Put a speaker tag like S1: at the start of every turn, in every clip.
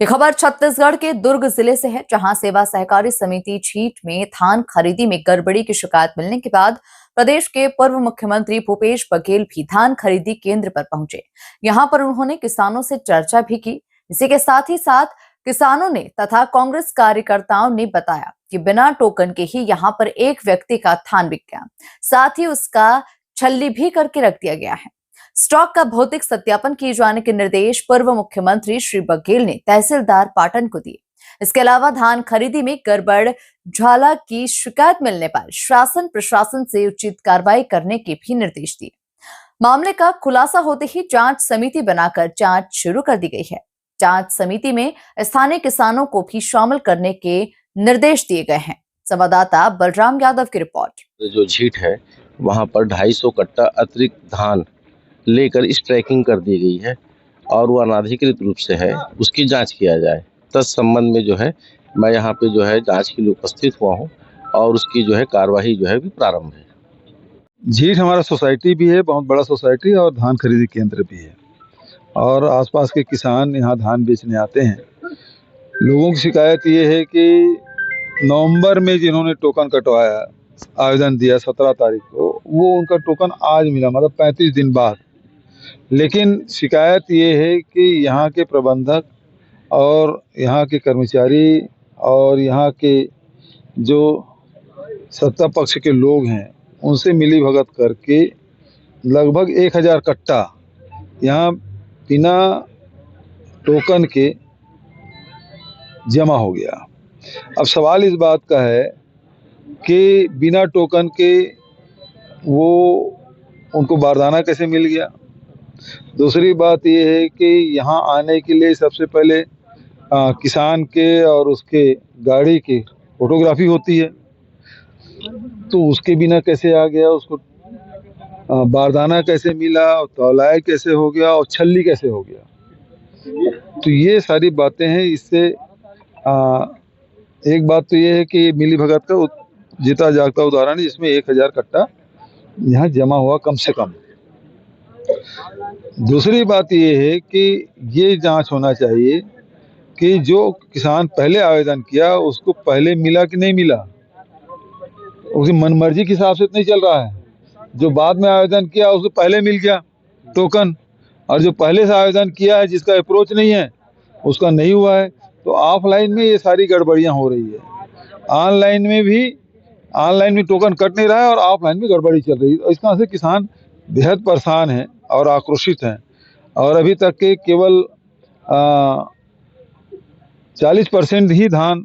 S1: ये खबर छत्तीसगढ़ के दुर्ग जिले से है, जहां सेवा सहकारी समिति छीट में धान खरीदी में गड़बड़ी की शिकायत मिलने के बाद प्रदेश के पूर्व मुख्यमंत्री भूपेश बघेल भी धान खरीदी केंद्र पर पहुंचे। यहां पर उन्होंने किसानों से चर्चा भी की। इसी के साथ ही साथ किसानों ने तथा कांग्रेस कार्यकर्ताओं ने बताया कि बिना टोकन के ही यहां पर एक व्यक्ति का धान बिक गया, साथ ही उसका छल्ली भी करके रख दिया गया है। स्टॉक का भौतिक सत्यापन किए जाने के निर्देश पूर्व मुख्यमंत्री श्री बघेल ने तहसीलदार पाटन को दिए। इसके अलावा धान खरीदी में गड़बड़ झाला की शिकायत मिलने पर शासन प्रशासन से उचित कार्रवाई करने के भी निर्देश दिए। मामले का खुलासा होते ही जांच समिति बनाकर जांच शुरू कर दी गई है। जांच समिति में स्थानीय किसानों को भी शामिल करने के निर्देश दिए गए हैं। संवाददाता बलराम यादव की रिपोर्ट।
S2: जो झीट है वहां पर 250 कट्टा अतिरिक्त धान लेकर इस ट्रैकिंग कर दी गई है और वो अनाधिकृत रूप से है, उसकी जांच किया जाए। तत्संबंध में जो है मैं यहाँ पे जो है जांच के लिए उपस्थित हुआ हूँ और उसकी जो है कार्यवाही जो है भी प्रारंभ है।
S3: झीट हमारा सोसाइटी भी है, बहुत बड़ा सोसाइटी और धान खरीदी केंद्र भी है और आसपास के किसान यहाँ धान बेचने आते हैं। लोगों की शिकायत ये है कि नवंबर में जिन्होंने टोकन कटवाया, आवेदन दिया 17 तारीख को, वो उनका टोकन आज मिला, मतलब 35 दिन बाद। लेकिन शिकायत ये है कि यहाँ के प्रबंधक और यहाँ के कर्मचारी और यहाँ के जो सत्ता पक्ष के लोग हैं उनसे मिली भगत करके लगभग 1000 कट्टा यहाँ बिना टोकन के जमा हो गया। अब सवाल इस बात का है कि बिना टोकन के वो उनको बारदाना कैसे मिल गया। दूसरी बात ये है कि यहाँ आने के लिए सबसे पहले किसान के और उसके गाड़ी की फोटोग्राफी होती है, तो उसके बिना कैसे आ गया, उसको बारदाना कैसे मिला, तौलाए कैसे हो गया और छल्ली कैसे हो गया। तो ये सारी बातें हैं। इससे एक बात तो ये है कि मिली भगत का जीता जागता उदाहरण है, जिसमें 1000 कट्टा यहाँ जमा हुआ कम से कम। दूसरी बात ये है कि ये जांच होना चाहिए कि जो किसान पहले आवेदन किया उसको पहले मिला कि नहीं मिला। उसकी मनमर्जी के हिसाब से तो नहीं चल रहा है। जो बाद में आवेदन किया उसको पहले मिल गया टोकन, और जो पहले से आवेदन किया है जिसका अप्रोच नहीं है उसका नहीं हुआ है। तो ऑफलाइन में ये सारी गड़बड़ियां हो रही है। ऑनलाइन में टोकन कट नहीं रहा है और ऑफलाइन में गड़बड़ी चल रही है। इस तरह से किसान बेहद परेशान हैं और आक्रोशित हैं और अभी तक के केवल 40% ही धान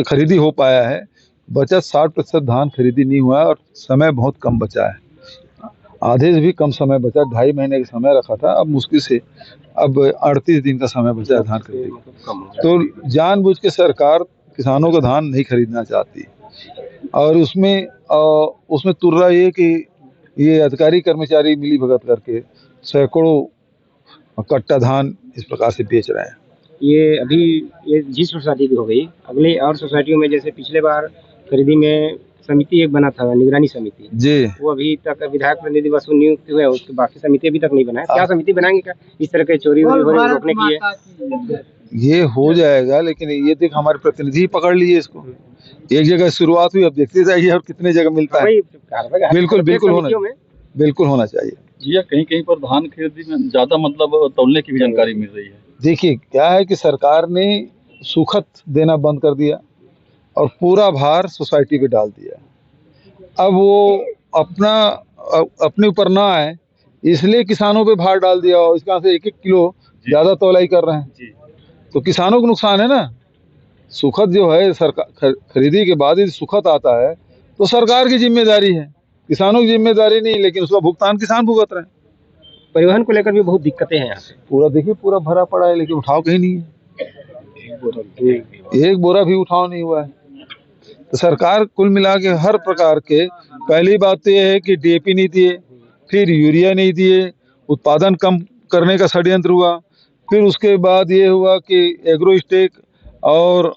S3: खरीदी हो पाया है। बचा 60% धान खरीदी नहीं हुआ है और समय बहुत कम बचा है। आधे से भी कम समय बचा, 2.5 महीने का समय रखा था, अब मुश्किल से अब 38 दिन का समय बचा है धान खरीदी का। तो जानबूझ के सरकार किसानों का धान नहीं खरीदना चाहती और उसमें तुर्रा ये कि ये अधिकारी कर्मचारी मिली भगत करके सैकड़ों कट्टा धान इस प्रकार से बेच रहे हैं।
S4: ये अभी ये जिस सोसाइटी की हो गई, अगले और सोसाइटियों में जैसे पिछले बार खरीदी में समिति एक बना था, निगरानी समिति जी, वो अभी तक विधायक प्रतिनिधि बस नियुक्त हुए, उसके बाकी समिति अभी तक नहीं बना है। क्या समिति बनाएंगे क्या इस तरह के चोरी रोकने की है?
S3: ये हो जाएगा, लेकिन ये देख हमारे प्रतिनिधि पकड़ लिए इसको। एक जगह शुरुआत हुई, अब देखते जाइए और कितने जगह मिलता है। बिल्कुल होना चाहिए।
S5: जी, कहीं कहीं पर धान खरीदी में ज्यादा मतलब तौलने की भी जानकारी मिल रही है।
S3: देखिए क्या है कि सरकार ने सुखत देना बंद कर दिया और पूरा भार सोसाइटी पे डाल दिया। अब वो अपने ऊपर ना आए इसलिए किसानों पे भार डाल दिया और इसका से 1-1 किलो ज्यादा तौलाई कर रहे हैं, तो किसानों को नुकसान है ना। सुखत जो है सरकार खरीदी के बाद यदि सुखत आता है तो सरकार की जिम्मेदारी है, किसानों की जिम्मेदारी नहीं, लेकिन उसका भुगतान किसान भुगत रहे हैं।
S4: परिवहन को लेकर भी बहुत दिक्कतें हैं यहाँ पे।
S3: पूरा भरा पड़ा है, लेकिन उठाव कहीं नहीं है। एक बोरा भी उठाव नहीं हुआ है। तो सरकार कुल मिला के हर प्रकार के, पहली बात तो यह है कि DAP नहीं दिए, फिर यूरिया नहीं दिए, उत्पादन कम करने का षड्यंत्र हुआ, फिर उसके बाद ये हुआ कि एग्रोस्टेक और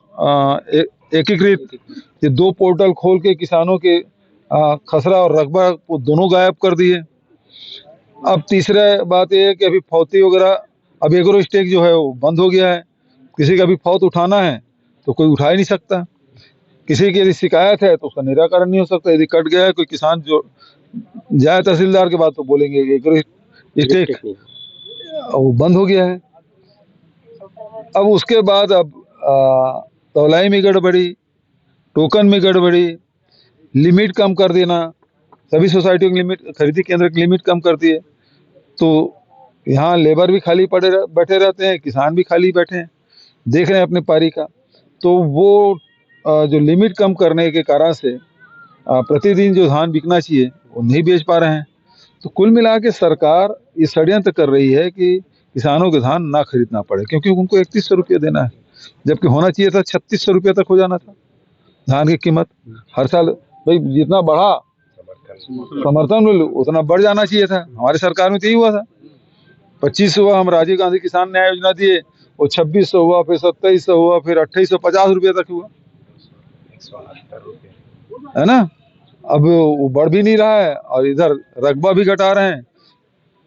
S3: एकीकृत ये 2 पोर्टल खोल के किसानों के खसरा और रकबा को दोनों गायब कर दिए। अब तीसरा बात यह है कि अभी फौती वगैरह अब एग्रो स्टेक जो है वो बंद हो गया है। किसी का भी फौत उठाना है तो कोई उठा ही नहीं सकता। किसी की यदि शिकायत है तो उसका निराकरण नहीं हो सकता। यदि कट गया है कोई किसान जो जाए तहसीलदार के बाद तो बोलेंगे एग्रो स्टेक वो बंद हो गया है। अब उसके बाद अब तौलाई में गड़बड़ी, टोकन में गड़बड़ी, लिमिट कम कर देना, सभी सोसाइटियों की लिमिट, खरीदी केंद्र की लिमिट कम कर दिए, तो यहाँ लेबर भी खाली बैठे रहते हैं, किसान भी खाली बैठे हैं, देख रहे हैं अपने पारी का। तो वो जो लिमिट कम करने के कारण से प्रतिदिन जो धान बिकना चाहिए वो नहीं बेच पा रहे हैं। तो कुल मिला के सरकार ये षड्यंत्र कर रही है कि किसानों के धान ना खरीदना पड़े, क्योंकि उनको 3100 रुपये देना है, जबकि होना चाहिए था 3600 रुपये तक हो जाना था धान की कीमत। हर साल भाई जितना बढ़ा समर्थन मूल्य उतना बढ़ जाना चाहिए था। हमारी सरकार में तो यही हुआ था। 2500 हुआ, हम राजीव गांधी किसान न्याय योजना दिए, वो 2600 हुआ, फिर 2700 हुआ, फिर 2850 रुपये तक हुआ, है ना। अब वो बढ़ भी नहीं रहा है और इधर रकबा भी घटा रहे हैं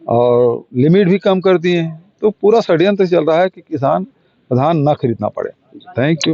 S3: और लिमिट भी कम कर दिए हैं। तो पूरा षड्यंत्र चल रहा है कि किसान धान ना खरीदना पड़े। Thank you.